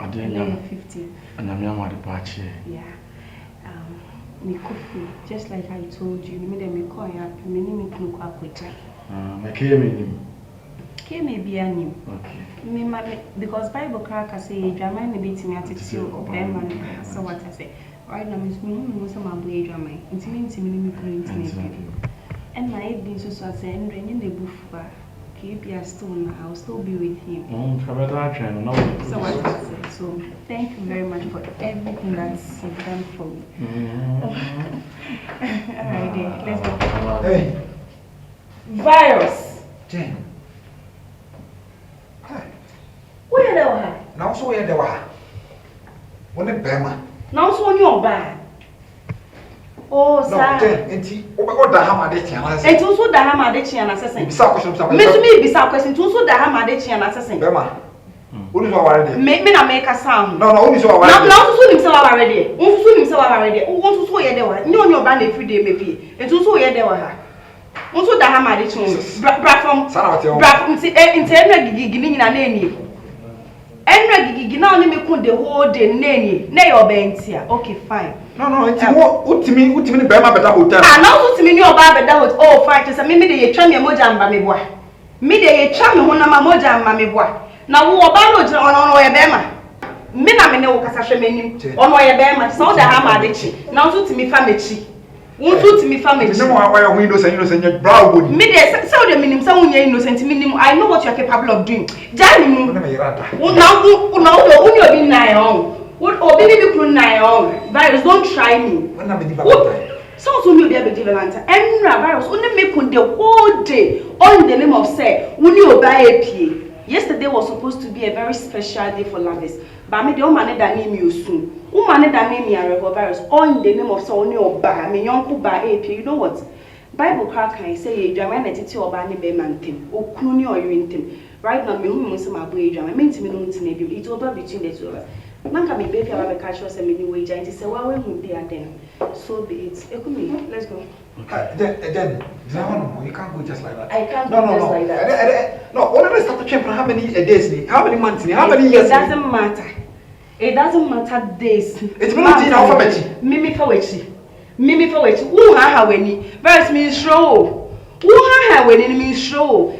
And then 50. And I'm young at the patch. Yeah. Me coffee, just like I told you, me de me call ya, me ni me kunu kwa kwecha. Me came Be a new. Okay. Me because Bible crack say drama na be timi atete o man. So what I say. Right now me so my boy drama. Intimi me kunu intimi. And my been so say ndre nye de bufa. Keep your stone, I'll still be with him. So what I say. So thank you very much for everything that's done for me. Alright then, let's go. Hey. Virus. Jane. Where they were? Now so where they were. When the Bema. Now so on your bag. Oh, sir. No, Jane, enti. O da hammer de chiana. Enti so da hammer de chiana assassin. Bisa question bisa. Me so me bisa question. Tu so da hammer de chiana assassin. Bema. Uni so aware de. Me na make a sound. No, uni so aware. Now so nim so aware de. Uni so nim so aware de. Uni so ye de wa. Nyo nyo ba na every day me pie. Enti so ye de wa ha. Uni so da hammer de chiana. Bra from. Bra from nti enra gigi ni nyina na eni. Enra gigi na oni me kun the whole day na eni. Na your bentia. Okay, fine. No, it's what ultimate Bema better hotel. Ah, now ultimate ni oba better hotel. Oh, fine. Just me de ye twa me moja amba me boa. Me de ye twa me ho na ma moja amba me boa. Na wo oba no jira ono ye Bema. Me na me ne wo kasa hwe manim. Ono ye Bema. So da ha ma de chi. Na ultimate fa mechi. Ultimate fa mechi. No why you innocent brow body. Me de so de minim sa wonya innocent minim. I know what you are capable of doing. Jani mu. Na me yirada. Una uni obi na yon. What obini be kun na yon. Virus, don't try me. When na be Valentine. So you be a bit Valentine. Enra virus only make the whole day on the name of say uni oba pie. Yesterday was supposed to be a very special day for lovers. But me the woman that name you soon. Woman that name me a virus on the name of say uni oba me yonku ba pie. You know what? Bible crack can say drama na titi oba ne be mantem. Okunu ni oyintem. Right now me hu me say my boy drama. Me ntimi no ntine bi. It over between the two of us. Nanka me baby aba be catch us me way giant say why when we there then. So be it. Ekumi, let's go. Then, you can't go just like that. I can't go just like that. No, already start to check for how many days, how many months, how many years. It doesn't matter. It doesn't matter days. It's not in alphabet. Mimi fawechi. Mimi fawechi. Who ha weni? Verse means show. Who ha weni means show.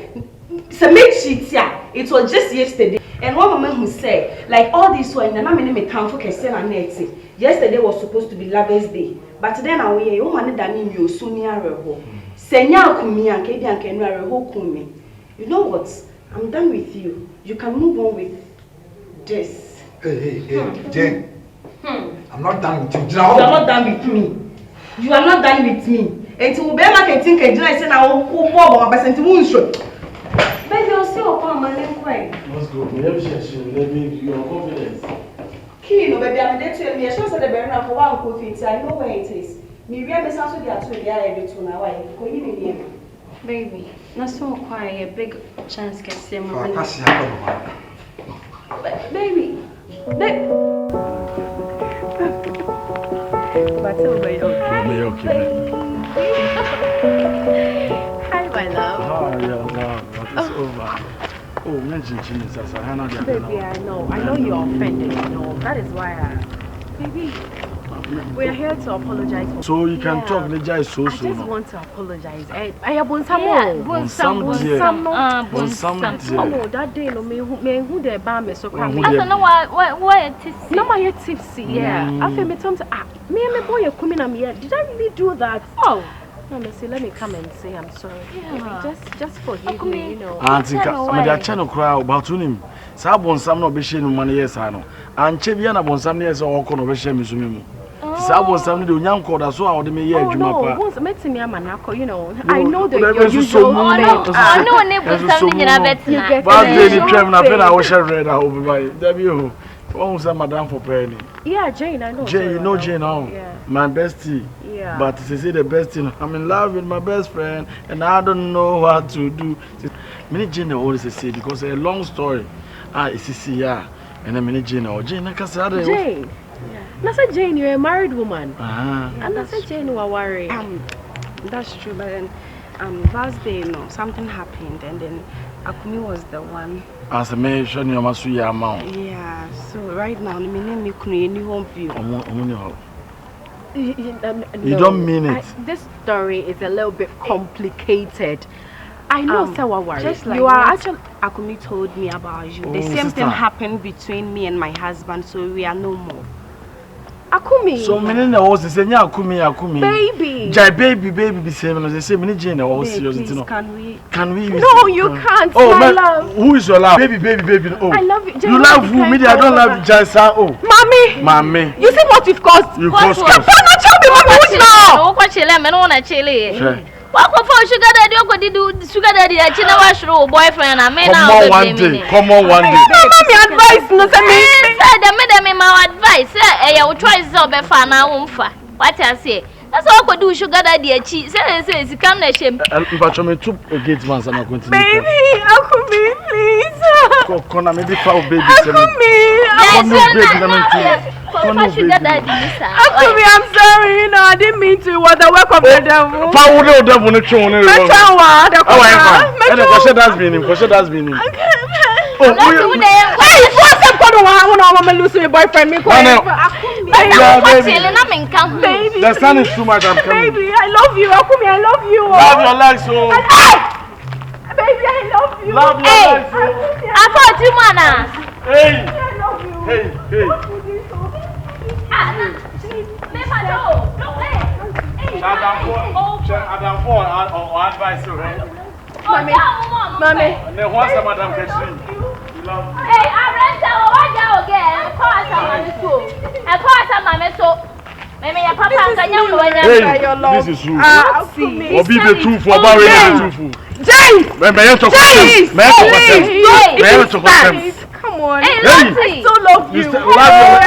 So make shit ya. It was just yesterday. And one woman who said, like all this one, and I'm in my town for Keston and Nettie. Yesterday was supposed to be Lovers' Day. But then I will woman that name you Sonia Reho. Senya Kumi and Katie and Kenra Reho Kumi. You know what? I'm done with you. You can move on with this. Hey, Jane. I'm not done with you. You are not done with me. You are not done with me. And to be able to think I say now who more percent moon. Baby, I'll see you upon my left way. Let's go. We have your confidence. Key, no, baby, I'm there to me. I should say the burner for one coffee. I know where it is. Me, we have also the two there every 2 hours. Go in here. Baby, not so quiet. A big chance get same. Baby. But okay. Hi, my love. Oh, yeah, no, it's over. Oh, mention Jesus. Baby, I know you're offended. That is why baby, we are here to apologize. So you can talk, the guy so I just want to apologize. I have some that day, no, me who the bar so crazy. I don't know why tipsy. No, my tipsy, yeah. I feel me time to me and my boy are coming at me. Did I really do that? Oh. No, Missy, let me come and say I'm sorry. Yeah. Just forgive me, you know. Auntie, my channel cry about him. Sabon some no be sharing money, yes, I know. And Cheviana bon some years or con of shame is me. Sabon some do young code as well, the me year. No, once met me, I'm an you know. I know that you're usual. I know a neighbor something in a bed. But then Trevor, I wish I read over by W. Oh, some madam for penny. Yeah, Jane, I know. Jane, you know Jane now. My bestie. Yeah. But to say the best thing, I'm in love with my best friend and I don't know what to do. Many Jane always say because a long story. It's yeah. And a many Jane or Jane, I can say Jane. I said Jane, you're a married woman. And I said Jane, you are worried. That's true, but then last day, something happened, and then Akumi was the one. As a man, show you must be a man. Yeah, so right now, me name Kuni home view. You don't mean it. This story is a little bit complicated. I know, Sawa. Just like you are actually. Akumi told me about you. The Oh, same sister. thing happened between me and my husband, so we are no more. Akumi. So many was the same. Akumi. Baby. Jai baby be same. They say many Jane all serious. Please, Can we? No, you can't. Oh, my man, love. who is your love? Baby. Oh, I love you. Jay, you love who? Me, I don't love Jansa. Oh, mommy. You see what you've caused? You caused You're gonna tell me, mommy, who's now? What chile? I don't wanna chile. Sure. What for sugar daddy? What did do sugar daddy? I chile wash your boyfriend. I mean, Come on one day. Mommy, advice, no, tell me. I made my advice. I will try to be fan. I won't fa. What I say? That's all I could do. Sugar daddy, cheese. Say, come let him. But me two gates once and I continue. Baby, Akumi, please. Kona maybe foul baby. Akumi, Sugar daddy, Lisa. Akumi, I'm sorry. You know, I didn't mean to. It was the work of the devil. Foul the devil. No chon. That's been him. Hey, what's up? I want to lose my boyfriend. baby. The sun is too much. I'm coming. Baby, I love you. Akumi, I love you. Love your life so. Baby, I love you. Love your Hey, life so. I thought you wanna. Hey. I love you. Hey. No way. Adam for advice you, right? Mommy. And then once Madam Ketri. You love me. Hey, I rent our one again. Call some school. And call some mammy so. Maybe your papa can you Hey, this is true. Akumi. Obi the truth for Barry the truth. James! May I talk to them? Come on. Hey, Hey. Lottie. I so love you. Love your